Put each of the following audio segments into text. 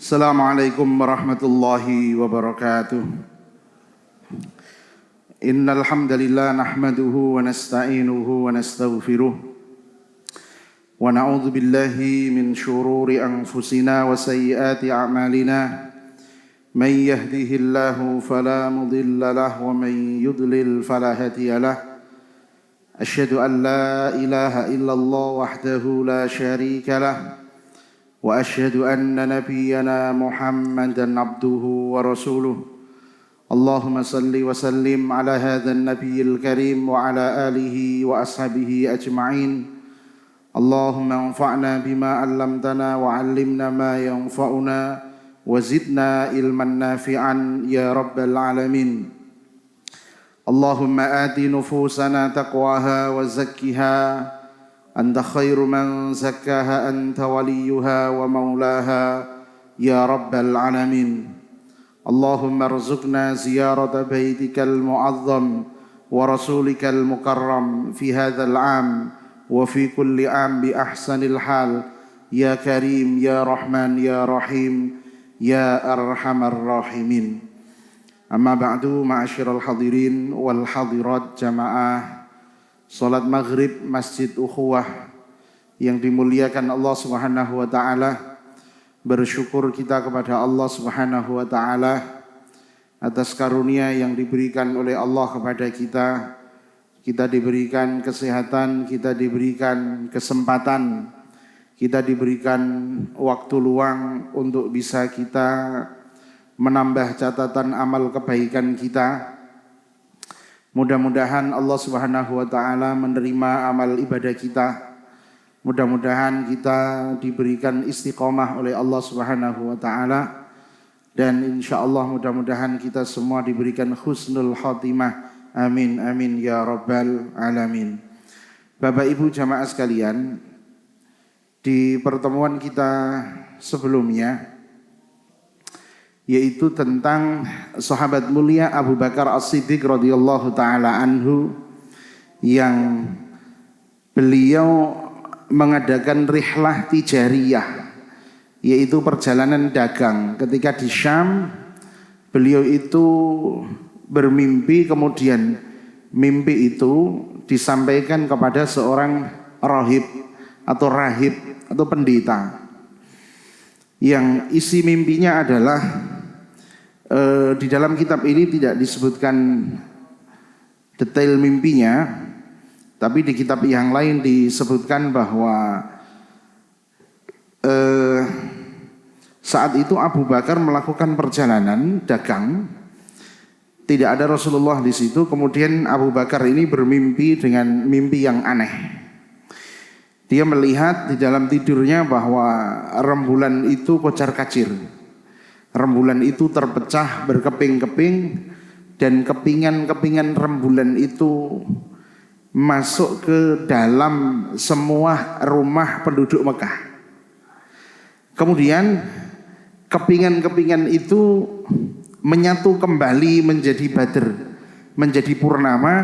Assalamualaikum warahmatullahi wabarakatuh. Innal hamdalillah nahmaduhu wa nasta'inuhu wa nastaghfiruh wa na'udzu billahi min shururi anfusina wa sayyiati a'malina. May yahdihillahu fala mudilla lahu wa may yudlil fala hadiya lahu. Asyhadu an la ilaha illallah wahdahu la syarika lahu. وأشهد أن نبينا محمدا عبده ورسوله اللهم صل وسلم على هذا النبي الكريم وعلى آله وأصحابه أجمعين اللهم انفعنا بما علمتنا وعلمنا ما ينفعنا وزدنا علما نافعا يا رب العالمين اللهم آت نفوسنا تقواها وزكها أنت خير من زكاها أنت وليها ومولاها يا رب العالمين اللهم ارزقنا زيارة بيتك المعظم ورسولك المكرم في هذا العام وفي كل عام بأحسن الحال يا كريم يا رحمن يا رحيم يا أرحم الراحمين أما بعد معاشر الحاضرين والحاضرات جماعة Salat maghrib Masjid Ukhuwah yang dimuliakan Allah Subhanahu wa taala. Bersyukur kita kepada Allah Subhanahu wa taala atas karunia yang diberikan oleh Allah kepada kita. Kita diberikan kesehatan, kita diberikan kesempatan, kita diberikan waktu luang untuk bisa kita menambah catatan amal kebaikan kita. Mudah-mudahan Allah Subhanahu wa taala menerima amal ibadah kita. Mudah-mudahan kita diberikan istiqomah oleh Allah Subhanahu wa taala dan insyaallah mudah-mudahan kita semua diberikan husnul khotimah. Amin amin ya rabbal alamin. Bapak Ibu jamaah sekalian, di pertemuan kita sebelumnya yaitu tentang sahabat mulia Abu Bakar As-Siddiq radhiyallahu taala anhu yang beliau mengadakan rihlah tijariyah, yaitu perjalanan dagang. Ketika di Syam beliau itu bermimpi, kemudian mimpi itu disampaikan kepada seorang rahib atau pendeta, yang isi mimpinya adalah di dalam kitab ini tidak disebutkan detail mimpinya, tapi di kitab yang lain disebutkan bahwa saat itu Abu Bakar melakukan perjalanan dagang, tidak ada Rasulullah di situ. Kemudian Abu Bakar ini bermimpi dengan mimpi yang aneh. Dia melihat di dalam tidurnya bahwa rembulan itu kocar-kacir. Rembulan itu terpecah berkeping-keping dan kepingan-kepingan rembulan itu masuk ke dalam semua rumah penduduk Mekah. Kemudian kepingan-kepingan itu menyatu kembali menjadi badr, menjadi purnama,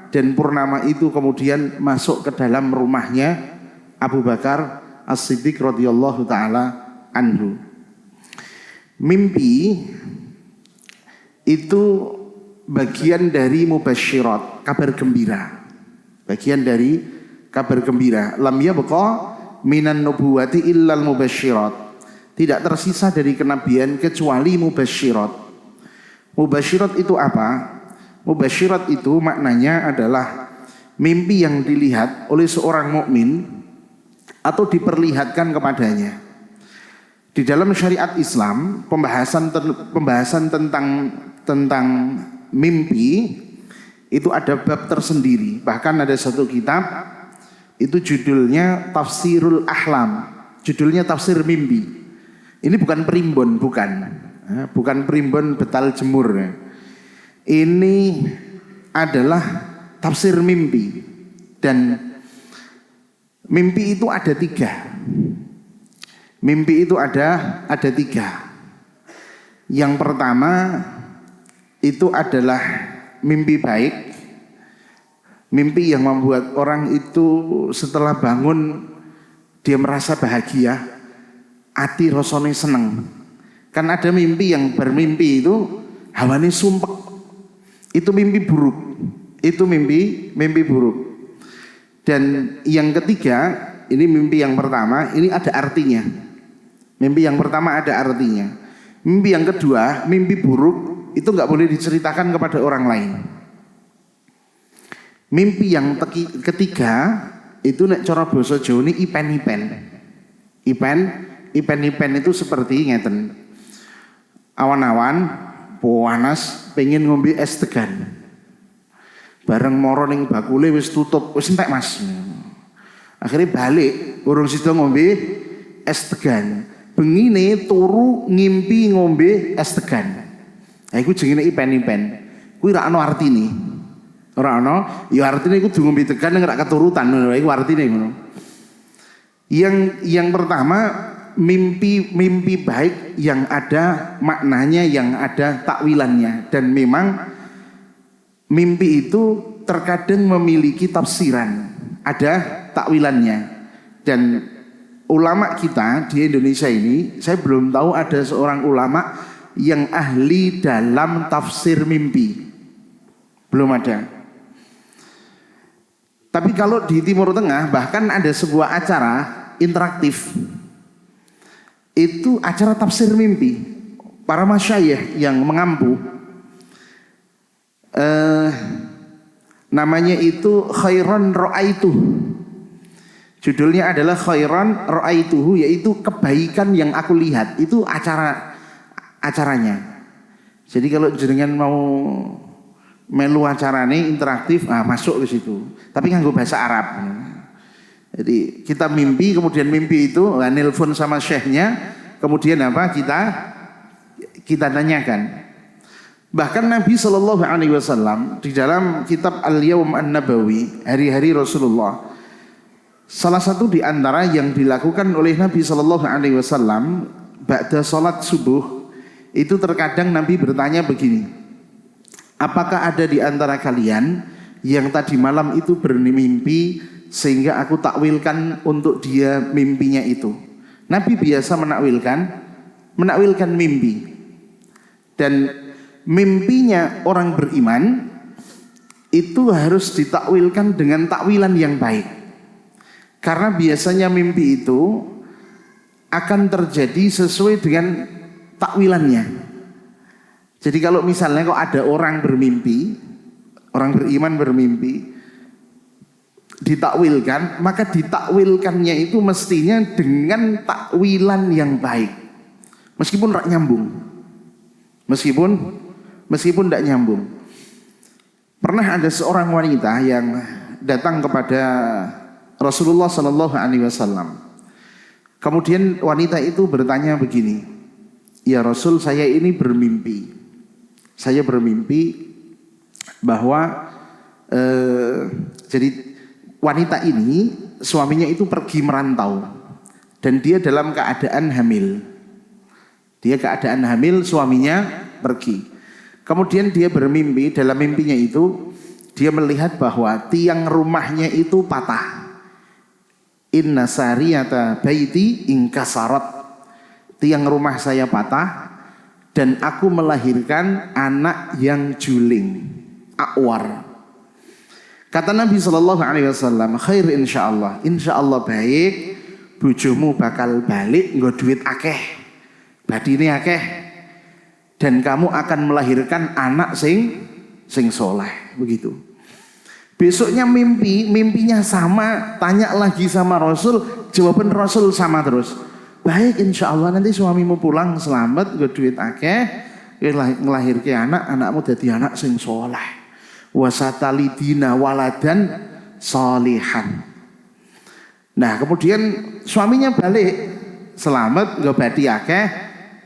dan purnama itu kemudian masuk ke dalam rumahnya Abu Bakar As-Siddiq radhiyallahu taala anhu. Mimpi itu bagian dari mubasyirat, kabar gembira. Bagian dari kabar gembira. Lam yabqa minan nubuwati illal mubasyirat. Tidak tersisa dari kenabian kecuali mubasyirat. Mubasyirat itu apa? Mubasyirat itu maknanya adalah mimpi yang dilihat oleh seorang mukmin atau diperlihatkan kepadanya. Di dalam syariat Islam, pembahasan tentang mimpi itu ada bab tersendiri. Bahkan ada satu kitab itu judulnya Tafsirul Ahlam, judulnya tafsir mimpi. Ini bukan primbon, bukan primbon betal jemur. Ini adalah tafsir mimpi, dan mimpi itu ada tiga. Mimpi itu ada tiga. Yang pertama itu adalah mimpi baik, mimpi yang membuat orang itu setelah bangun dia merasa bahagia, ati rasane seneng. Kan ada mimpi yang bermimpi itu hawane sumpek. Itu mimpi buruk. Itu mimpi buruk. Dan yang ketiga, ini mimpi yang pertama, ini ada artinya. Mimpi yang pertama ada artinya. Mimpi yang kedua, mimpi buruk itu nggak boleh diceritakan kepada orang lain. Mimpi yang ketiga itu nek cara basa Jawa ini ipen-ipen. Ipen itu seperti ngeten. Awan-awan panas pengen ngombe es tegan. Bareng moro ning bakule wis tutup, wis entek Mas. Akhirnya balik, urung sida ngombe es tegan. Bengine turu ngimpi ngombe es tegan. Ha iku jenenge ipen-ipen. Kuwi ra ono artine. Ora ono, ya artine iku ngombe tegan ning ra keturutan ngono iku artine ngono. Yang pertama mimpi baik yang ada maknanya, yang ada takwilannya, dan memang mimpi itu terkadang memiliki tafsiran, ada takwilannya. Dan ulama kita di Indonesia ini, saya belum tahu ada seorang ulama yang ahli dalam tafsir mimpi. Belum ada. Tapi kalau di Timur Tengah bahkan ada sebuah acara interaktif. Itu acara tafsir mimpi. Para masyayikh yang mengampu, namanya itu khairan ra'aituh. Judulnya adalah khairan ra'aituhu, yaitu kebaikan yang aku lihat. Itu acaranya. Jadi kalau jenengan mau melu acarane interaktif, masuk ke situ. Tapi nganggo bahasa Arab. Jadi kita mimpi, kemudian mimpi itu nelpon sama syekhnya, kemudian apa? Kita tanyakan. Bahkan Nabi Shallallahu Alaihi Wasallam di dalam kitab Al-Yawm An-Nabawi, hari-hari Rasulullah, salah satu di antara yang dilakukan oleh Nabi Shallallahu Alaihi Wasallam ba'da salat subuh itu terkadang Nabi bertanya begini, apakah ada di antara kalian yang tadi malam itu bermimpi sehingga aku takwilkan untuk dia mimpinya itu? Nabi biasa menakwilkan mimpi. Dan mimpinya orang beriman itu harus ditakwilkan dengan takwilan yang baik. Karena biasanya mimpi itu akan terjadi sesuai dengan takwilannya. Jadi kalau misalnya kok ada orang bermimpi, orang beriman bermimpi, ditakwilkan, maka ditakwilkannya itu mestinya dengan takwilan yang baik. Meskipun tidak nyambung. Meskipun tidak nyambung. Pernah ada seorang wanita yang datang kepada Rasulullah Sallallahu Alaihi Wasallam. Kemudian wanita itu bertanya begini, ya Rasul, saya ini bermimpi. Saya bermimpi bahwa jadi wanita ini suaminya itu pergi merantau dan dia dalam keadaan hamil. Dia keadaan hamil, suaminya pergi. Kemudian dia bermimpi, dalam mimpinya itu dia melihat bahwa tiang rumahnya itu patah. Inna sariyata baiti ingkasarat. Tiang rumah saya patah dan aku melahirkan anak yang juling, akwar. Kata Nabi Shallallahu Alaihi Wasallam, khair insyaallah, insyaallah baik, bojomu bakal balik nggo duit akeh, badine akeh, dan kamu akan melahirkan anak sing soleh. Begitu. Besoknya mimpinya sama, tanya lagi sama Rasul, jawaban Rasul sama terus. Baik insyaallah, nanti suamimu pulang selamat, nggo duit akeh, ngelahirke anak, anakmu jadi anak sing soleh. Wasatalidina waladan solihan. Nah kemudian suaminya balik selamat, gak badi akeh,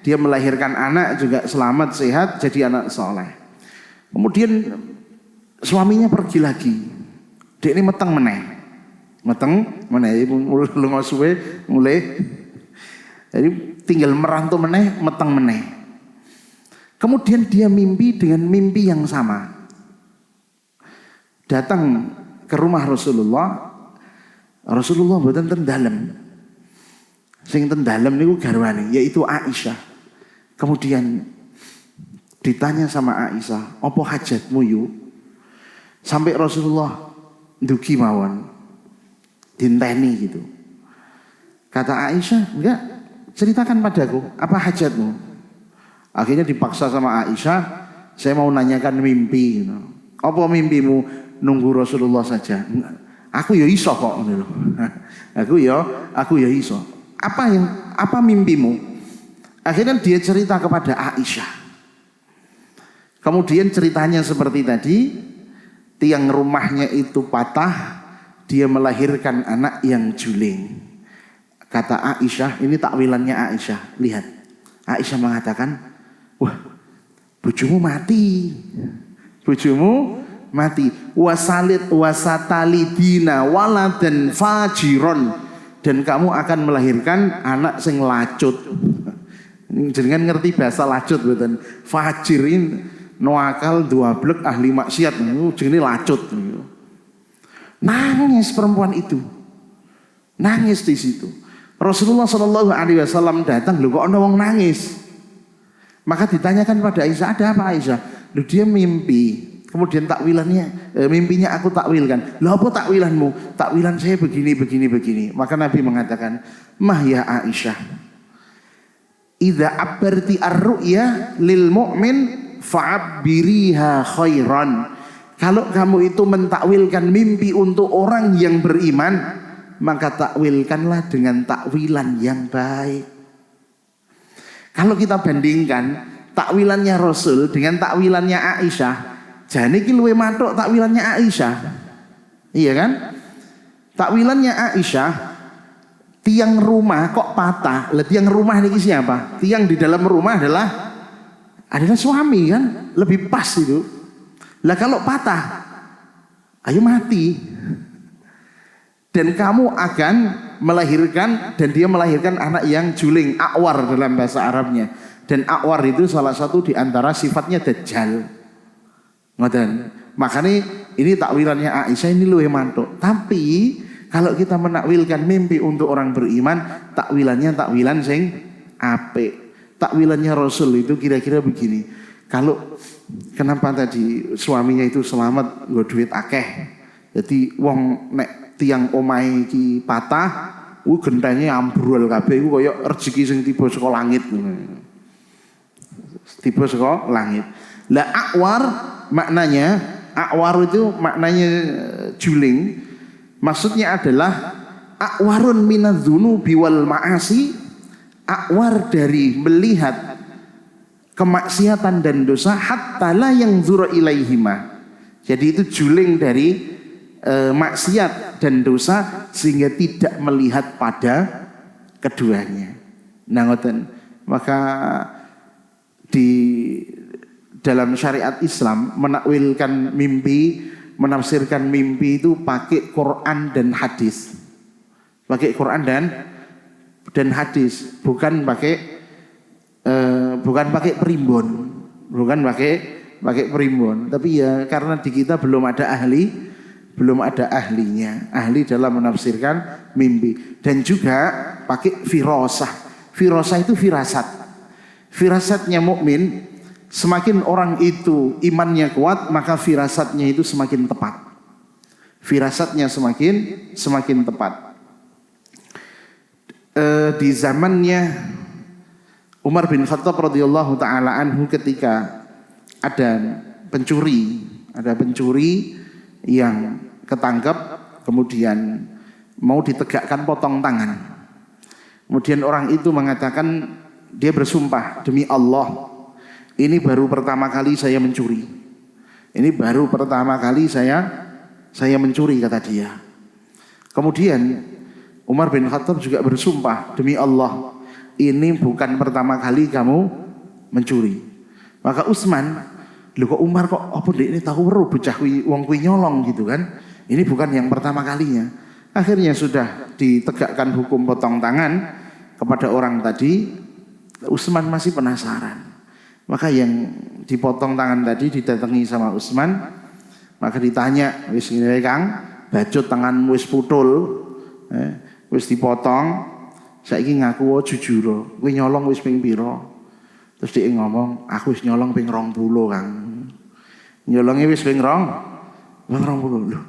dia melahirkan anak juga selamat sehat jadi anak soleh. Kemudian suaminya pergi lagi, dia ini meteng meneh, lunga suwe mulai, jadi tinggal merantau meneh, meteng meneh. Kemudian dia mimpi dengan mimpi yang sama. Datang ke rumah Rasulullah mboten ten dalem. Sing ten dalem niku garwane yaitu Aisyah. Kemudian ditanya sama Aisyah, "Apa hajatmu yu?" Sampai Rasulullah ndugi mawon, dinteni gitu. Kata Aisyah, "Enggak, ceritakan padaku, apa hajatmu?" Akhirnya dipaksa sama Aisyah, "Saya mau nanyakan mimpi gitu. Apa mimpimu?" "Nunggu Rasulullah saja." "Aku ya iso kok." Aku ya iso. Apa mimpimu?" Akhirnya dia cerita kepada Aisyah. Kemudian ceritanya seperti tadi, tiang rumahnya itu patah, dia melahirkan anak yang juling. Kata Aisyah, ini takwilannya Aisyah, lihat. Aisyah mengatakan, "Wah, bojomu mati. Bojomu mati. Wasatalidina waladan fajiron. Dan kamu akan melahirkan anak sing lacut." Jangan ngerti bahasa lacut betul. Fajirin noakal dua blek ahli maksiat. Jenenge lacut. Nangis perempuan itu. Nangis di situ. Rasulullah SAW datang, loh kok ada orang nangis. Maka ditanyakan pada Aisyah, "Ada apa Aisyah?" Loh, dia mimpi. Kemudian takwilannya, mimpinya aku takwilkan. "Loh, apa takwilanmu?" "Takwilan saya begini. Maka Nabi mengatakan, "Mah ya Aisyah, idza abbarti ar-ru'ya lil mu'min fa'abbiriha khairan." Kalau kamu itu mentakwilkan mimpi untuk orang yang beriman, maka takwilkanlah dengan takwilan yang baik. Kalau kita bandingkan takwilannya Rasul dengan takwilannya Aisyah, jane iki luwih mathuk takwilannya Aisyah. Iya kan? Takwilannya Aisyah, tiang rumah kok patah. Lah tiang rumah niki siapa? Tiang di dalam rumah adalah suami kan? Lebih pas itu. Lah kalau patah, ayo mati. Dan kamu akan melahirkan, dan dia melahirkan anak yang juling, akwar dalam bahasa Arabnya. Dan akwar itu salah satu di antara sifatnya dajjal. Ngoten. Makanya ini takwilannya Aisyah ini luwih mantuk. Tapi kalau kita menakwilkan mimpi untuk orang beriman, takwilannya takwilan sing apik. Takwilannya Rasul itu kira-kira begini. Kalau kenapa tadi suaminya itu selamat nggo duit akeh. Jadi wong nek tiang omahe iki patah, gentenge ambrol kabeh iku kaya rezeki sing tiba saka langit. Tiba saka langit. Lah akwar itu maknanya juling. Maksudnya adalah akwarun minadzunubi wal ma'asi, akwar dari melihat kemaksiatan dan dosa, hatta la yang zura ilaihima. Jadi itu juling dari maksiat dan dosa sehingga tidak melihat pada keduanya. Nah, ngoten. Maka di dalam syariat Islam menakwilkan mimpi, menafsirkan mimpi itu pakai Quran dan hadis. Pakai Quran dan hadis, bukan pakai primbon, bukan pakai primbon. Tapi ya karena di kita belum ada ahlinya, ahli dalam menafsirkan mimpi. Dan juga pakai firasah. Firasah itu firasat. Firasatnya mukmin, semakin orang itu imannya kuat, maka firasatnya itu semakin tepat. Firasatnya semakin tepat. Di zamannya Umar bin Khattab radhiyallahu taala anhu, ketika ada pencuri yang ketangkep, kemudian mau ditegakkan potong tangan. Kemudian orang itu mengatakan, dia bersumpah, "Demi Allah, ini baru pertama kali saya mencuri. Ini baru pertama kali saya mencuri," kata dia. Kemudian Umar bin Khattab juga bersumpah, "Demi Allah, ini bukan pertama kali kamu mencuri." Maka Utsman, "Lho kok Umar kok apa ini tahu weruh bocah kuwi wong kuwi nyolong gitu kan? Ini bukan yang pertama kalinya." Akhirnya sudah ditegakkan hukum potong tangan kepada orang tadi. Utsman masih penasaran. Maka yang dipotong tangan tadi didatangi sama Utsman. Maka ditanya, "Wis ngene Kang, bacot tangan wis putul. Wis dipotong. Saiki ngaku wae jujur. Kowe nyolong wis ping pira?" Terus dia ngomong, aku wis nyolong ping 20 Kang. Nyolongnya wis ping 20. Loh,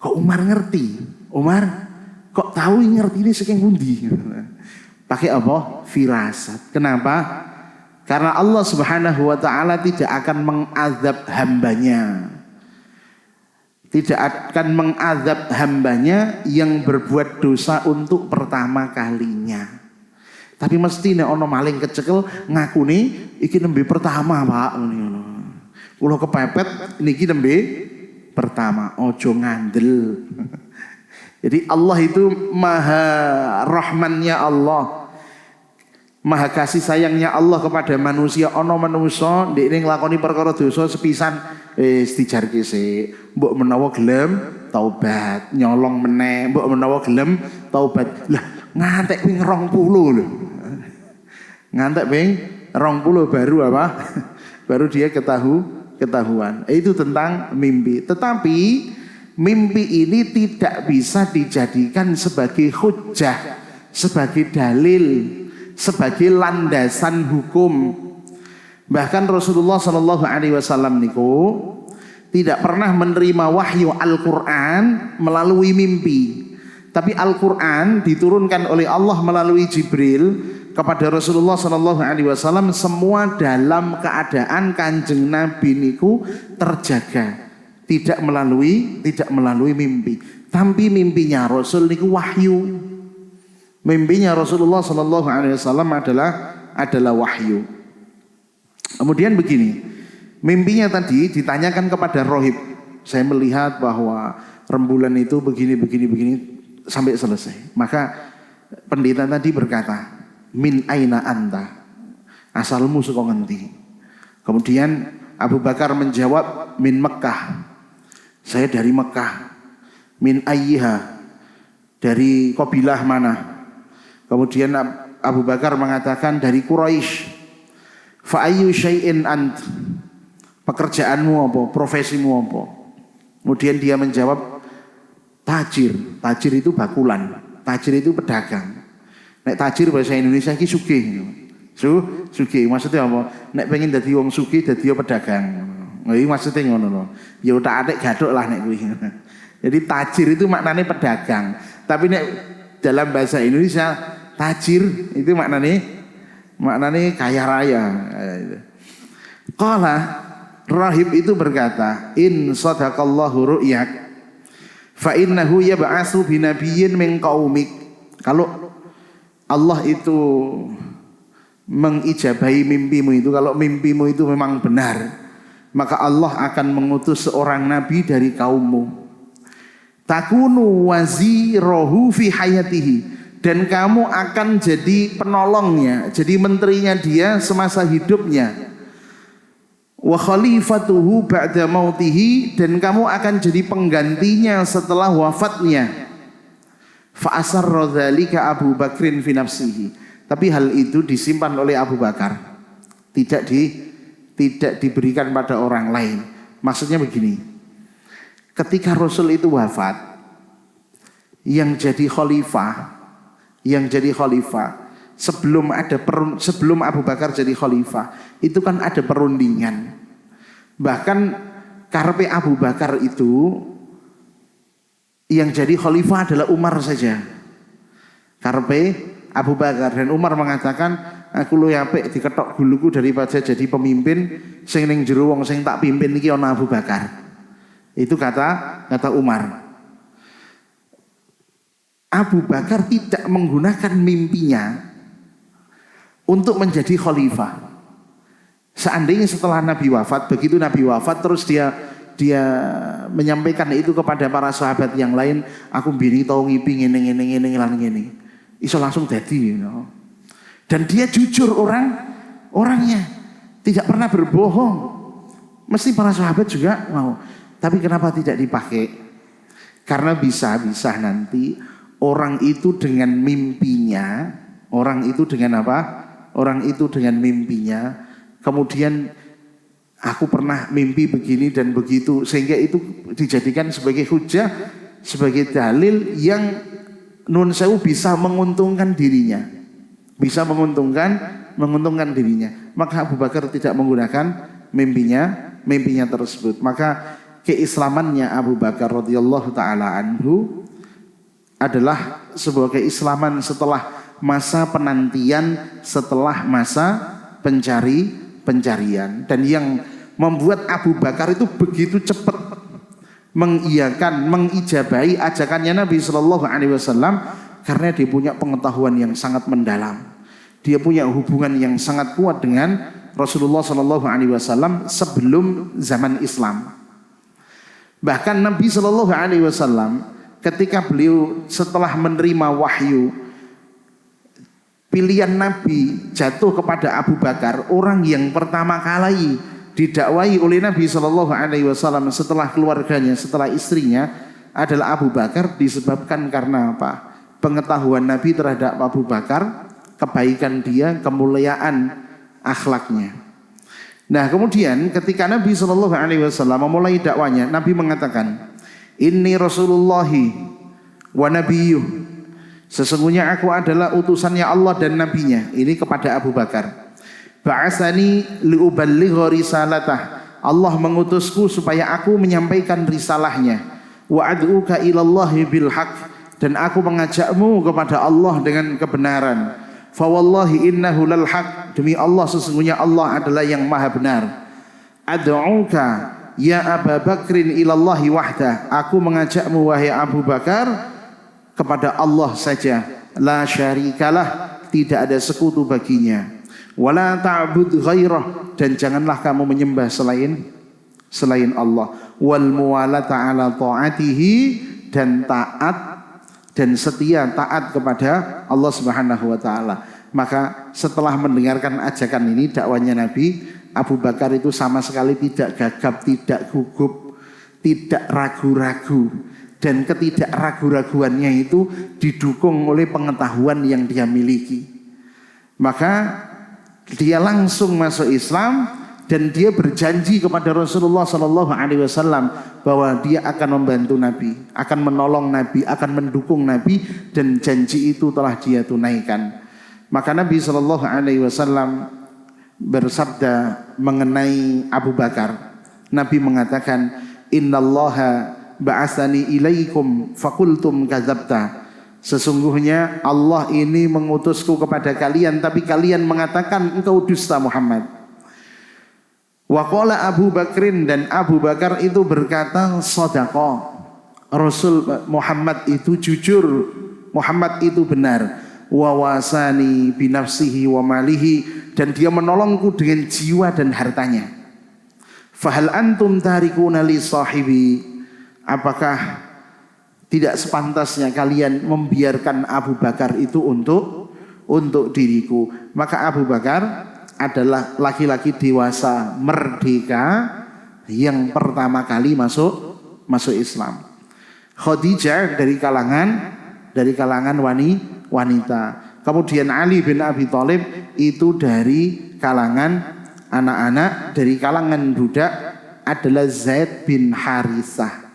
kok Umar ngerti? Umar kok tahu ngerti ini saking pundi? Pakai apa? Firasat. Kenapa? Karena Allah Subhanahu wa taala tidak akan mengazab hambanya. Tidak akan mengazab hambanya yang berbuat dosa untuk pertama kalinya. Tapi mesti nek ana maling kecekel ngakuni iki nembe pertama, Pak. Ngono. Kula kepepet niki nembe pertama, ojo ngandel. Jadi Allah itu maha rahmannya Allah. Maha kasih sayangnya Allah kepada manusia. Ana manusa ndekne nglakoni perkara dosa sepisan wis dijarke sik. Mbok menawa gelem taubat, nyolong meneh, mbok menawa gelem taubat. Lah ngantek ping 20 lho. Ngantek ping 20 baru apa? Baru dia ketahuan. Itu tentang mimpi. Tetapi mimpi ini tidak bisa dijadikan sebagai hujjah, sebagai dalil, sebagai landasan hukum. Bahkan Rasulullah Shallallahu Alaihi Wasallam niku tidak pernah menerima wahyu Al-Quran melalui mimpi. Tapi Al-Quran diturunkan oleh Allah melalui Jibril kepada Rasulullah Shallallahu Alaihi Wasallam, semua dalam keadaan kanjeng Nabi niku terjaga, tidak melalui mimpi. Tapi mimpinya Rasul niku wahyu. Mimpinya Rasulullah Shallallahu Alaihi Wasallam adalah wahyu. Kemudian begini, mimpinya tadi ditanyakan kepada rohib. Saya melihat bahwa rembulan itu begini sampai selesai. Maka pendeta tadi berkata, min aina anta, asalmu saka ngendi? Kemudian Abu Bakar menjawab, min Mekkah, saya dari Mekkah. Min ayyiha, dari kabilah mana? Kemudian Abu Bakar mengatakan dari Quraisy. Fa ayyu syai'in ant, pekerjaanmu apa, profesimu apa? Kemudian dia menjawab tajir. Tajir itu bakulan, tajir itu pedagang. Nek tajir bahasa Indonesia iki sugih. Sugih maksudnya apa? Nek pengen dadi wong sugih dadi pedagang. Iki maksudnya ngono lho. Ya utak-atik gaduk lah nek kuwi. Jadi tajir itu maknanya pedagang. Tapi nek dalam bahasa Indonesia tajir itu maknanya kaya raya. Qala rahib itu berkata, in sadaqallahu ru'yak fa innahu yab'atsu binabiyyin min qaumik. Kalau Allah itu mengijabahi mimpimu itu, kalau mimpimu itu memang benar, maka Allah akan mengutus seorang nabi dari kaummu. Takunu wazirahu fi hayatihi, dan kamu akan jadi penolongnya, jadi menterinya dia semasa hidupnya. Wa khalifatuhu ba'da mautihi, dan kamu akan jadi penggantinya setelah wafatnya. Fa asarra dzalika Abu Bakrin fi nafsihi, tapi hal itu disimpan oleh Abu Bakar, tidak diberikan pada orang lain. Maksudnya begini, ketika Rasul itu wafat, yang jadi khalifah sebelum Abu Bakar jadi khalifah itu kan ada perundingan. Bahkan karepe Abu Bakar itu yang jadi khalifah adalah Umar saja. Karepe Abu Bakar, dan Umar mengatakan, aku luwih apik diketok guluku daripada jadi pemimpin sing ning jero wong sing tak pimpin iki ana Abu Bakar. Itu kata Umar. Abu Bakar tidak menggunakan mimpinya untuk menjadi khalifah. Seandainya setelah Nabi wafat, begitu Nabi wafat terus dia menyampaikan itu kepada para sahabat yang lain, aku bini tau ngipi ngene lan ngene. Iso langsung dadi, Dan dia jujur orangnya, tidak pernah berbohong. Mesti para sahabat juga mau. Tapi kenapa tidak dipakai? Karena bisa nanti orang itu dengan mimpinya, orang itu dengan apa? Orang itu dengan mimpinya, kemudian aku pernah mimpi begini dan begitu, sehingga itu dijadikan sebagai hujah, sebagai dalil yang nun sewu bisa menguntungkan dirinya, bisa menguntungkan menguntungkan dirinya. Maka Abu Bakar tidak menggunakan mimpinya tersebut. Maka keislamannya Abu Bakar radhiyallahu taala anhu adalah sebuah keislaman setelah masa penantian, setelah masa pencarian. Dan yang membuat Abu Bakar itu begitu cepat mengijabahi ajakannya Nabi Shallallahu Alaihi Wasallam karena dia punya pengetahuan yang sangat mendalam. Dia punya hubungan yang sangat kuat dengan Rasulullah Shallallahu Alaihi Wasallam sebelum zaman Islam. Bahkan Nabi Shallallahu Alaihi Wasallam ketika beliau setelah menerima wahyu, pilihan Nabi jatuh kepada Abu Bakar, orang yang pertama kali didakwai oleh Nabi Shallallahu Alaihi Wasallam setelah keluarganya, setelah istrinya adalah Abu Bakar, disebabkan karena apa? Pengetahuan Nabi terhadap Abu Bakar, kebaikan dia, kemuliaan akhlaknya. Nah kemudian ketika Nabi Shallallahu Alaihi Wasallam memulai dakwanya, Nabi mengatakan, Inni Rasulullahi wa Nabiyuh, sesungguhnya aku adalah utusannya Allah dan Nabinya. Ini kepada Abu Bakar. Ba'asani liuballigha risalatah, Allah mengutusku supaya aku menyampaikan risalahnya. Wa ad'uka ilallahi bil haqq, dan aku mengajakmu kepada Allah dengan kebenaran. Fa wallahi innahu lal haqq, demi Allah sesungguhnya Allah adalah yang maha benar. Ad'uka ya Abu Bakrin ilallahi wahdah, aku mengajakmu wahai Abu Bakar kepada Allah saja. La syarikalah, tidak ada sekutu baginya. Wala ta'bud ghairah, dan janganlah kamu menyembah selain Allah. Wal muwalata ala ta'atihi, dan taat dan setia taat kepada Allah Subhanahu wa taala. Maka setelah mendengarkan ajakan ini, dakwanya Nabi, Abu Bakar itu sama sekali tidak gagap, tidak gugup, tidak ragu-ragu, dan ketidakragu-raguannya itu didukung oleh pengetahuan yang dia miliki. Maka dia langsung masuk Islam dan dia berjanji kepada Rasulullah Sallallahu Alaihi Wasallam bahwa dia akan membantu Nabi, akan menolong Nabi, akan mendukung Nabi, dan janji itu telah dia tunaikan. Maka Nabi Sallallahu Alaihi Wasallam bersabda mengenai Abu Bakar. Nabi mengatakan, Innallaha ba'asani ilaikum fakultum kadzabta. Sesungguhnya Allah ini mengutusku kepada kalian, tapi kalian mengatakan engkau dusta Muhammad. Wa qala Abu Bakrin, dan Abu Bakar itu berkata shadaqa, Rasul Muhammad itu jujur, Muhammad itu benar. Wa wasani binafsihi wa malihi, dan dia menolongku dengan jiwa dan hartanya. Fahal antum tarikuna li sahibi, apakah tidak sepantasnya kalian membiarkan Abu Bakar itu untuk diriku? Maka Abu Bakar adalah laki-laki dewasa merdeka yang pertama kali masuk Islam. Khadijah dari kalangan wanita. Kemudian Ali bin Abi Thalib itu dari kalangan anak-anak, dari kalangan budak adalah Zaid bin Harithah.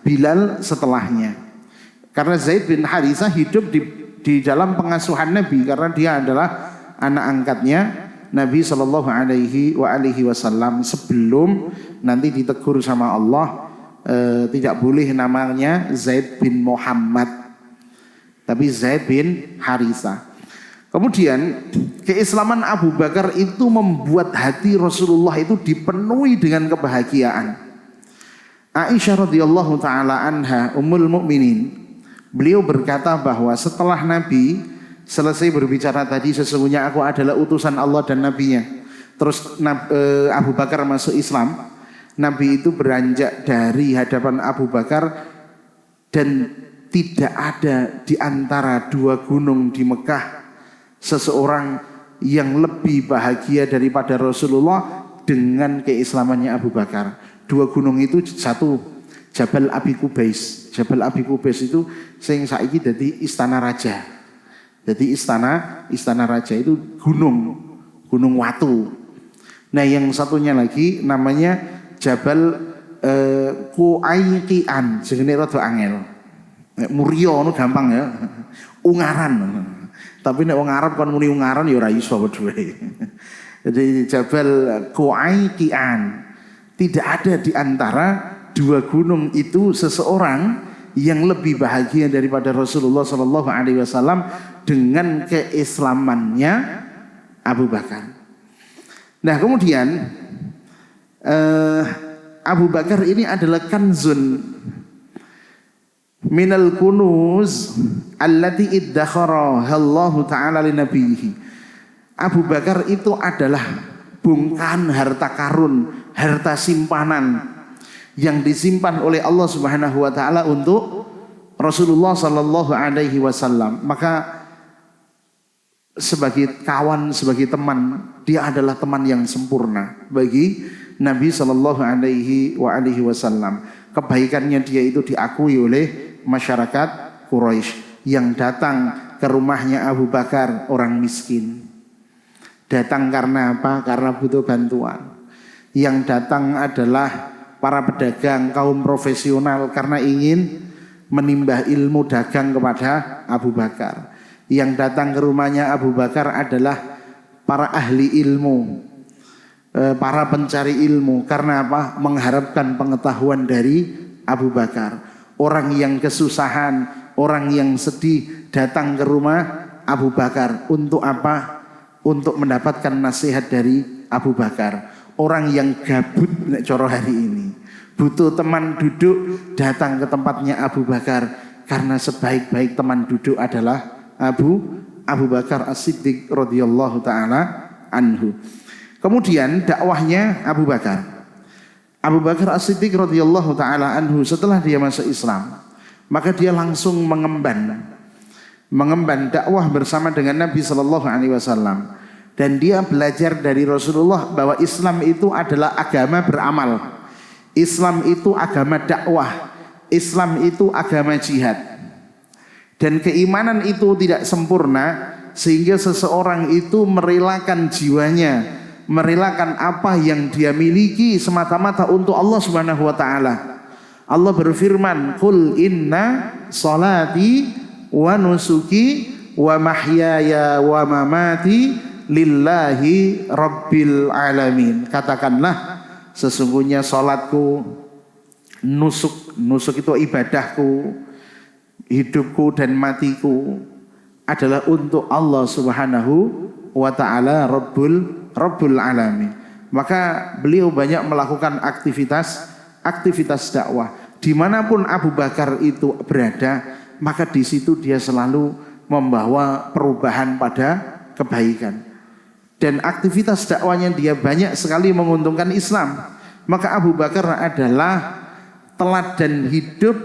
Bilal setelahnya. Karena Zaid bin Harithah hidup di dalam pengasuhan Nabi, karena dia adalah anak angkatnya Nabi Shallallahu Alaihi Wasallam sebelum nanti ditegur sama Allah, tidak boleh namanya Zaid bin Muhammad, tapi Zaid bin Harithah. Kemudian keislaman Abu Bakar itu membuat hati Rasulullah itu dipenuhi dengan kebahagiaan. Aisyah radhiyallahu taala anha, ummul mukminin, beliau berkata bahwa setelah Nabi selesai berbicara tadi, sesungguhnya aku adalah utusan Allah dan Nabinya, terus Abu Bakar masuk Islam, Nabi itu beranjak dari hadapan Abu Bakar, dan tidak ada di antara dua gunung di Mekah seseorang yang lebih bahagia daripada Rasulullah dengan keislamannya Abu Bakar. Dua gunung itu, satu Jabal Abi Qubais. Jabal Abi Qubais itu sing saiki dadi istana raja. Jadi istana raja itu gunung watu. Nah yang satunya lagi namanya Jabal Qu'aiqian, jenenge rada angel. Muria ngono gampang ya. Ungaran. Tapi nek wong Arab kon muni wong Aron ya ora iso wedhe. Jadi Jabal Qu'aiqian. Tidak ada di antara dua gunung itu seseorang yang lebih bahagia daripada Rasulullah sallallahu alaihi wasallam dengan keislamannya Abu Bakar. Nah, kemudian Abu Bakar ini adalah kanzun minal kunuz allati iddakharaha Allah taala li nabiyhi. Abu Bakar itu adalah bongkahan harta karun, harta simpanan yang disimpan oleh Allah Subhanahu wa taala untuk Rasulullah sallallahu alaihi wasallam. Maka sebagai kawan, sebagai teman, dia adalah teman yang sempurna bagi Nabi sallallahu alaihi wasallam. Kebaikannya dia itu diakui oleh masyarakat Quraisy yang datang ke rumahnya Abu Bakar orang miskin. Datang karena apa? Karena butuh bantuan. Yang datang adalah para pedagang kaum profesional karena ingin menimbah ilmu dagang kepada Abu Bakar. Yang datang ke rumahnya Abu Bakar adalah para ahli ilmu, para pencari ilmu. Karena apa? Mengharapkan pengetahuan dari Abu Bakar. Orang yang kesusahan, orang yang sedih datang ke rumah Abu Bakar. Untuk apa? Untuk mendapatkan nasihat dari Abu Bakar. Orang yang gabut nek coro hari ini, butuh teman duduk, datang ke tempatnya Abu Bakar. Karena sebaik-baik teman duduk adalah Abu Bakar As-Siddiq radhiyallahu taala anhu. Kemudian dakwahnya Abu Bakar. Abu Bakar As-Siddiq radhiyallahu taala anhu setelah dia masuk Islam, maka dia langsung mengemban dakwah bersama dengan Nabi sallallahu alaihi wasallam. Dan dia belajar dari Rasulullah bahwa Islam itu adalah agama beramal. Islam itu agama dakwah. Islam itu agama jihad. Dan keimanan itu tidak sempurna sehingga seseorang itu merelakan jiwanya, merelakan apa yang dia miliki semata-mata untuk Allah Subhanahu wa taala. Allah berfirman, "Qul inna salati wa nusuki wa mahyaya wa mamati lillahi rabbil alamin." Katakanlah, sesungguhnya salatku, nusuk itu ibadahku, hidupku dan matiku adalah untuk Allah Subhanahu wa taala Rabbul alamin. Maka beliau banyak melakukan aktivitas dakwah. Dimanapun Abu Bakar itu berada, maka di situ dia selalu membawa perubahan pada kebaikan. Dan aktivitas dakwanya dia banyak sekali menguntungkan Islam. Maka Abu Bakar adalah teladan hidup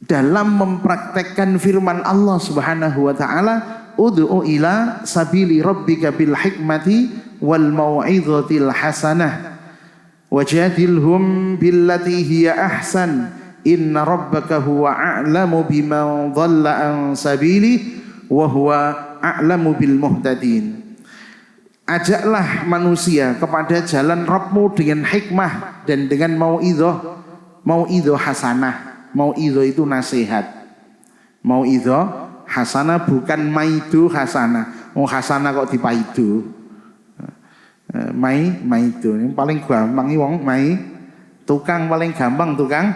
dalam mempraktekkan firman Allah Subhanahu wa taala, ud'u ila sabili rabbika bil hikmati wal mau'izatil hasanah wajadilhum billati hiya ahsan inna rabbaka huwa a'lamu biman dhalla an sabili wa huwa a'lamu bil muhtadin. Ajaklah manusia kepada jalan Rabbmu dengan hikmah dan dengan mau'izah hasanah. Mau'izah itu nasihat. Mau'izah hasanah bukan maidu hasanah. Oh hasanah kok dipaidu. Maidu yang paling gampang wong tukang paling gampang tukang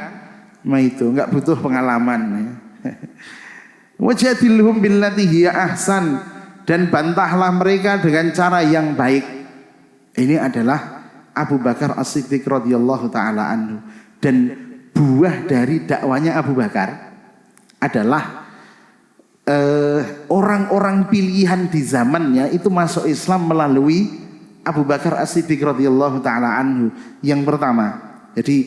maidu, enggak butuh pengalaman. Wajadilhum billati hiya ahsan, dan bantahlah mereka dengan cara yang baik. Ini adalah Abu Bakar As-Siddiq radhiyallahu taala anhu. Dan buah dari dakwanya Abu Bakar adalah orang-orang pilihan di zamannya itu masuk Islam melalui Abu Bakar As-Siddiq radhiyallahu taala anhu. Yang pertama, jadi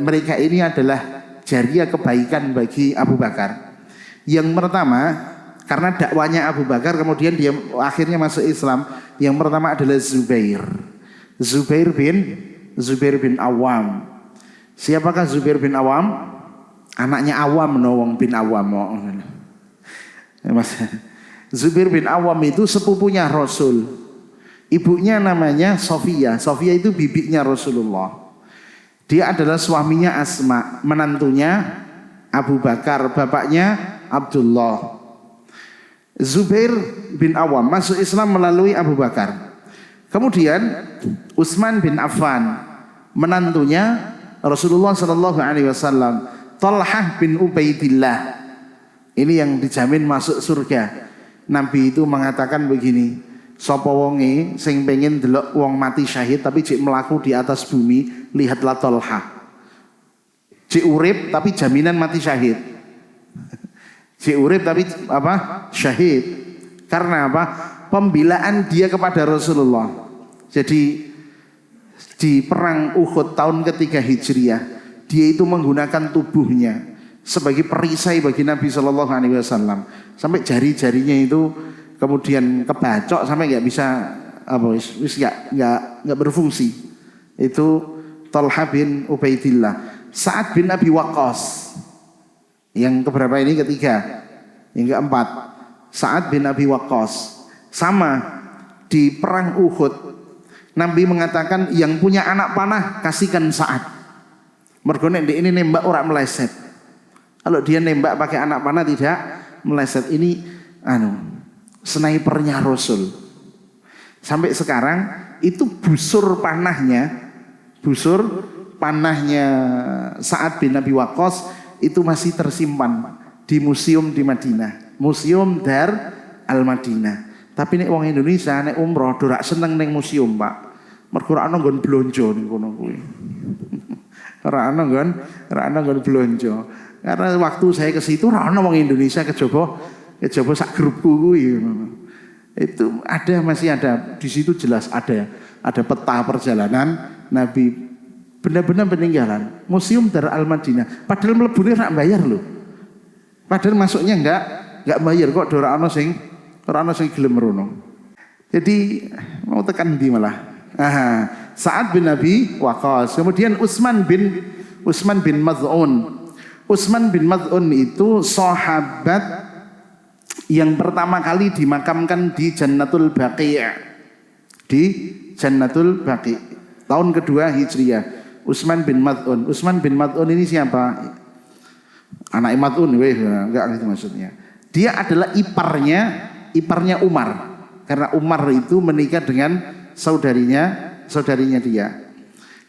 mereka ini adalah jariah kebaikan bagi Abu Bakar. Yang pertama, karena dakwanya Abu Bakar kemudian dia akhirnya masuk Islam. Yang pertama adalah Zubair bin Awam. Siapakah Zubair bin Awam? Anaknya Awam, Nawang bin Awam. Zubair bin Awam itu sepupunya Rasul. Ibunya namanya Sofia. Sofia itu bibinya Rasulullah. Dia adalah suaminya Asma, menantunya Abu Bakar, bapaknya Abdullah. Zubair bin Awam masuk Islam melalui Abu Bakar. Kemudian Utsman bin Affan, menantunya Rasulullah sallallahu alaihi wasallam, Talhah bin Ubaidillah. Ini yang dijamin masuk surga. Nabi itu mengatakan begini, sapa wonge sing pengen delok wong mati syahid tapi cek melaku di atas bumi, lihatlah Talhah. Cek urip tapi jaminan mati syahid. Cek urip tapi apa? Syahid. Karena apa? Pembelaan dia kepada Rasulullah. Jadi di perang Uhud tahun ketiga Hijriah, dia itu menggunakan tubuhnya sebagai perisai bagi Nabi Shallallahu Alaihi Wasallam, sampai jari-jarinya itu kemudian kebacok sampai nggak bisa nggak berfungsi. Itu Talha bin Ubaidillah. Sa'ad bin Abi Waqqas yang keberapa ini? Ketiga. Yang keempat, Sa'ad bin Abi Waqqas. Sama di perang Uhud, Nabi mengatakan yang punya anak panah kasihkan Sa'ad. Mergo nek ini nembak ora meleset. Kalau dia nembak pakai anak panah tidak meleset. Ini snipernya Rasul. Sampai sekarang itu busur panahnya Sa'ad bin Abi Waqqas itu masih tersimpan di museum di Madinah, Museum Dar Al-Madinah. Tapi nek wong Indonesia nek umroh ora seneng ning museum, Pak. Mergo ora ana nggon blonjo ning kono kuwi. Ora ana nggon blonjo. Karena waktu saya ke situ ora ana wong Indonesia kejaba sak grupku kuwi. Itu masih ada di situ, jelas ada peta perjalanan Nabi, benda-benda peninggalan Museum Dar Al-Madinah. Padahal mlebune rak bayar loh. Padahal masuknya enggak bayar kok, ora ana sing gelem merono. Jadi mau tekan ndi malah. Sa'ad bin Abi Waqqas. Kemudian Utsman bin Maz'un. Utsman bin Maz'un itu sahabat yang pertama kali dimakamkan di Jannatul Baqi'. Di Jannatul Baqi'. Tahun kedua Hijriah. Utsman bin Maz'un. Utsman bin Maz'un ini siapa? Anak Maz'un, enggak gitu maksudnya. Dia adalah iparnya Umar. Karena Umar itu menikah dengan saudarinya dia.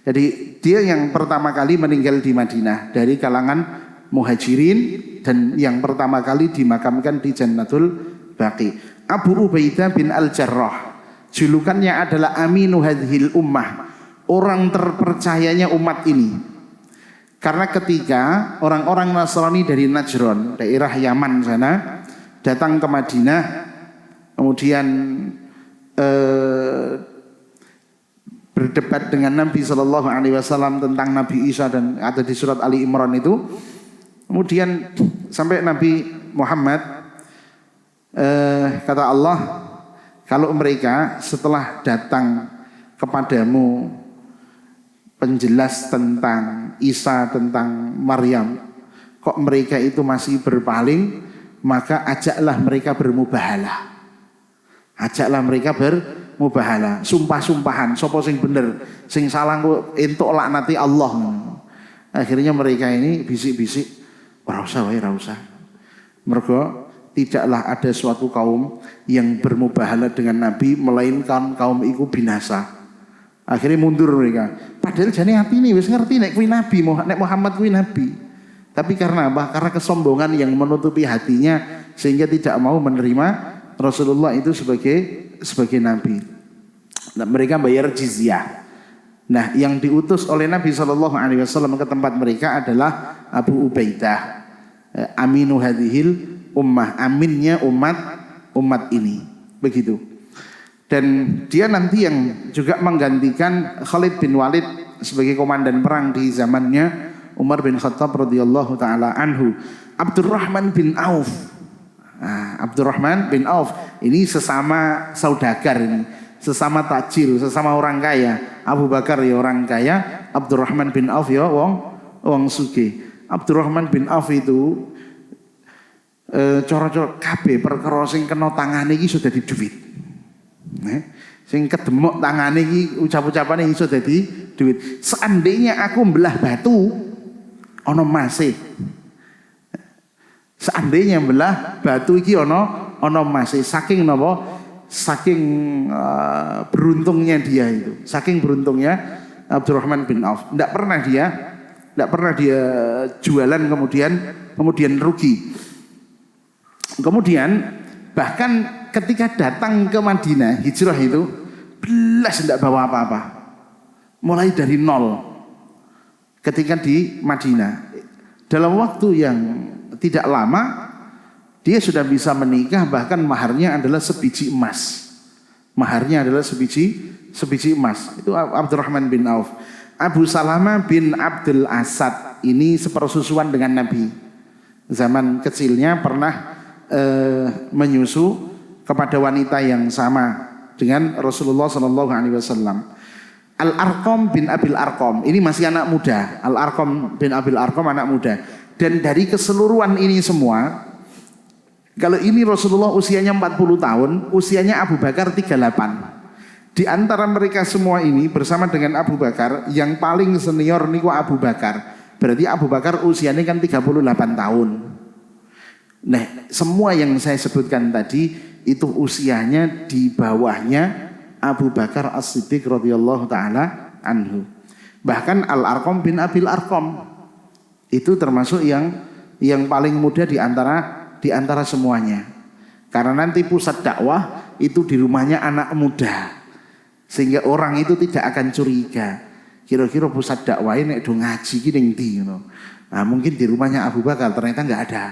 Jadi dia yang pertama kali meninggal di Madinah dari kalangan Muhajirin dan yang pertama kali dimakamkan di Jannatul Baqi'. Abu Ubaidah bin Al-Jarrah, julukannya adalah Aminu hadhil ummah, orang terpercayanya umat ini. Karena ketika orang-orang Nasrani dari Najran, daerah Yaman sana, datang ke Madinah, kemudian berdebat dengan Nabi Shallallahu Alaihi Wasallam tentang Nabi Isa, dan ada di surat Ali Imran itu. Kemudian sampai Nabi Muhammad kata Allah, kalau mereka setelah datang kepadamu penjelas tentang Isa, tentang Maryam, kok mereka itu masih berpaling, maka ajaklah mereka bermubahalah. Ajaklah mereka bermubahalah, sumpah-sumpahan, sapa sing bener, sing salah kok entuk laknati Allah. Akhirnya mereka ini bisik-bisik, ora usah. Mergo tidaklah ada suatu kaum yang bermubahalah dengan Nabi melainkan kaum iku binasa. Akhirnya mundur mereka. Padahal jane atine wis ngerti nek kuwi Nabi, nek Muhammad kuwi Nabi. Tapi karena apa? Karena kesombongan yang menutupi hatinya sehingga tidak mau menerima Rasulullah itu sebagai Nabi. Nah, mereka bayar jizyah. Nah, yang diutus oleh Nabi Shallallahu Alaihi Wasallam ke tempat mereka adalah Abu Ubaidah, Aminu hadhil ummah, aminnya umat ini, begitu. Dan dia nanti yang juga menggantikan Khalid bin Walid sebagai komandan perang di zamannya Umar bin Khattab radhiyallahu taala anhu. Abdurrahman bin Auf. Abdurrahman bin Auf ini sesama saudagar ini, sesama tajir, sesama orang kaya. Abu Bakar ya orang kaya, Abdurrahman bin Auf ya wong sugih. Abdurrahman bin Auf itu cara-cara kabeh perkara sing kena tangane iki sudah dadi duit. Sing kedemok tangane iki ucap-ucapane iso dadi duit. Seandainya aku mbelah batu ana masih. Seandainya belah batu iki ana ono emas. Saking napa? Saking beruntungnya dia itu. Saking beruntungnya Abdurrahman bin Auf. Tidak pernah dia jualan kemudian rugi. Kemudian bahkan ketika datang ke Madinah, hijrah itu belas tidak bawa apa-apa. Mulai dari nol. Ketika di Madinah, dalam waktu yang tidak lama dia sudah bisa menikah, bahkan maharnya adalah sebiji emas. Maharnya adalah sebiji emas. Itu Abdurrahman bin Auf. Abu Salamah bin Abdul Asad ini sepersusuan dengan Nabi. Zaman kecilnya pernah menyusu kepada wanita yang sama dengan Rasulullah SAW. Al-Arqam bin Abil Arqam ini masih anak muda. Al-Arqam bin Abil Arqam anak muda. Dan dari keseluruhan ini semua, kalau ini Rasulullah usianya 40 tahun, usianya Abu Bakar 38. Di antara mereka semua ini bersama dengan Abu Bakar, yang paling senior niku Abu Bakar. Berarti Abu Bakar usianya kan 38 tahun. Nah, semua yang saya sebutkan tadi itu usianya di bawahnya Abu Bakar As-Siddiq radhiyallahu taala anhu. Bahkan Al-Arqam bin Abil Arqam itu termasuk yang paling muda di antara semuanya. Karena nanti pusat dakwah itu di rumahnya anak muda. Sehingga orang itu tidak akan curiga. Kira-kira pusat dakwah ini do ngaji ki ning ndi ngono. Nah, mungkin di rumahnya Abu Bakar ternyata enggak ada.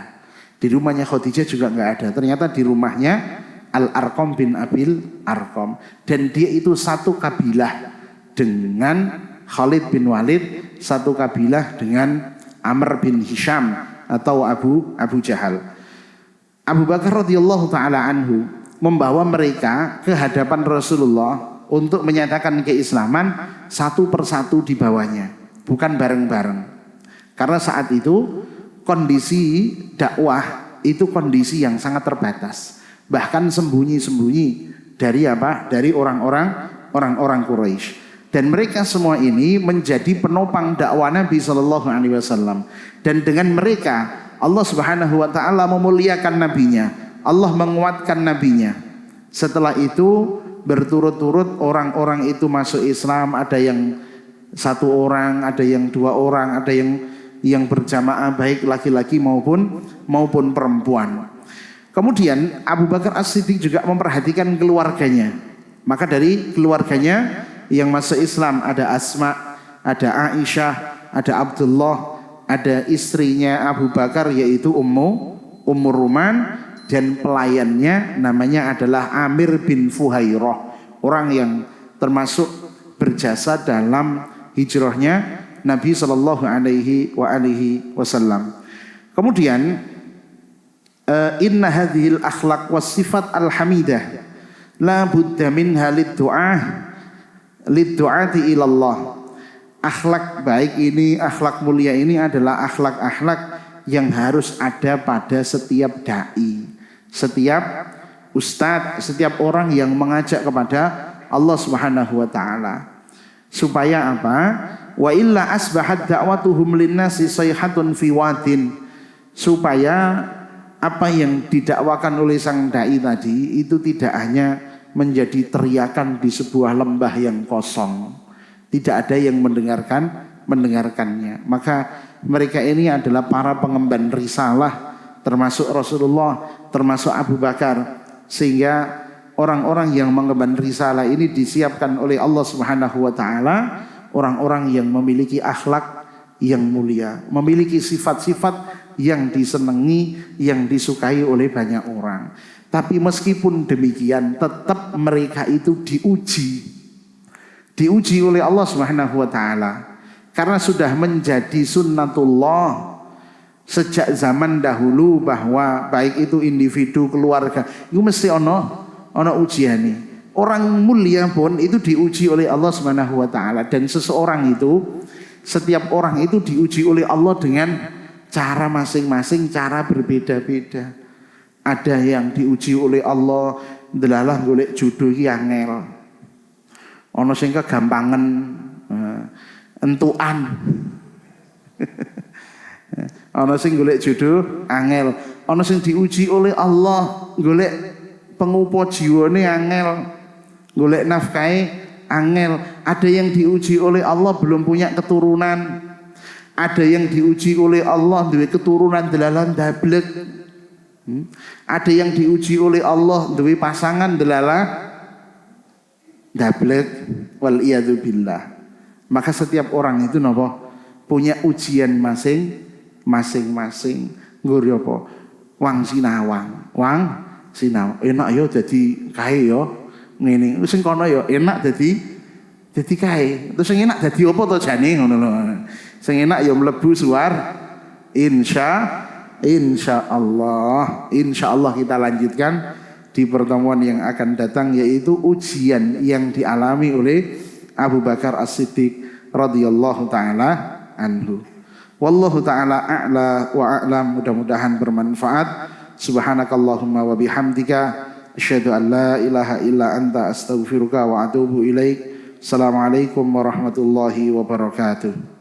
Di rumahnya Khadijah juga enggak ada. Ternyata di rumahnya Al-Arqam bin Abil Arqam. Dan dia itu satu kabilah dengan Khalid bin Walid, satu kabilah dengan Amr bin Hisham atau Abu Jahal. Abu Bakar radhiyallahu taala anhu membawa mereka ke hadapan Rasulullah untuk menyatakan keislaman satu persatu di bawahnya, bukan bareng-bareng. Karena saat itu kondisi dakwah itu kondisi yang sangat terbatas. Bahkan sembunyi-sembunyi dari apa? Dari orang-orang Quraisy. Dan mereka semua ini menjadi penopang dakwah Nabi sallallahu alaihi wasallam. Dan dengan mereka Allah Subhanahu wa taala memuliakan nabinya. Allah menguatkan nabinya. Setelah itu berturut-turut orang-orang itu masuk Islam, ada yang satu orang, ada yang dua orang, ada yang berjamaah baik laki-laki maupun perempuan. Kemudian Abu Bakar As-Siddiq juga memperhatikan keluarganya. Maka dari keluarganya yang masuk Islam ada Asma, ada Aisyah, ada Abdullah, ada istrinya Abu Bakar yaitu Ummu Ruman, dan pelayannya namanya adalah Amir bin Fuhairah, orang yang termasuk berjasa dalam hijrahnya Nabi sallallahu alaihi wasallam. Kemudian inna hadhil akhlaq was sifat al-hamidah la budda minha lid-du'ati ilallah. Akhlak baik ini, akhlak mulia ini adalah akhlak-akhlak yang harus ada pada setiap dai, setiap ustadz, setiap orang yang mengajak kepada Allah Subhanahu wa taala. Supaya apa? Wa illa asbahat da'watuhum linnasi sayhatun fi wadin. Supaya apa yang didakwakan oleh sang dai tadi itu tidak hanya menjadi teriakan di sebuah lembah yang kosong, tidak ada yang mendengarkannya. Maka mereka ini adalah para pengemban risalah, termasuk Rasulullah, termasuk Abu Bakar, sehingga orang-orang yang mengemban risalah ini disiapkan oleh Allah Subhanahu wa taala, orang-orang yang memiliki akhlak yang mulia, memiliki sifat-sifat yang disenangi, yang disukai oleh banyak orang. Tapi meskipun demikian tetap mereka itu diuji oleh Allah Subhanahu wa taala. Karena sudah menjadi sunnatullah sejak zaman dahulu bahwa baik itu individu, keluarga, itu mesti ono ujiane. Orang mulia pun itu diuji oleh Allah Subhanahu wa taala, dan seseorang itu, setiap orang itu diuji oleh Allah dengan cara masing-masing, cara berbeda-beda. Ada yang diuji oleh Allah delalah golek jodoh iki angel. Ana sing kegampangan entukan. Ana sing golek jodoh angel, ana sing diuji oleh Allah golek pengupo jiwane angel, golek nafkahe angel. Ada yang diuji oleh Allah belum punya keturunan. Ada yang diuji oleh Allah duwe keturunan delalan dablek. Ada yang diuji oleh Allah duwe pasangan delala dablek, wal iyadu billah. Maka setiap orang itu napa punya ujian masing-masing. Nggur apa? Wang sinawang. Enak yo dadi kae yo. Ngene. Sing kono yo enak dadi kae. Terus sing enak dadi apa to jane ngono lho. Sing enak yo mlebu suar insyaallah. Insyaallah kita lanjutkan di pertemuan yang akan datang, yaitu ujian yang dialami oleh Abu Bakar As-Siddiq radhiyallahu taala anhu. Wallahu taala a'la wa a'lam. Mudah-mudahan bermanfaat. Subhanakallahumma wa bihamdika asyhadu an la ilaha illa anta astaghfiruka wa atubu ilaik. Assalamualaikum warahmatullahi wabarakatuh.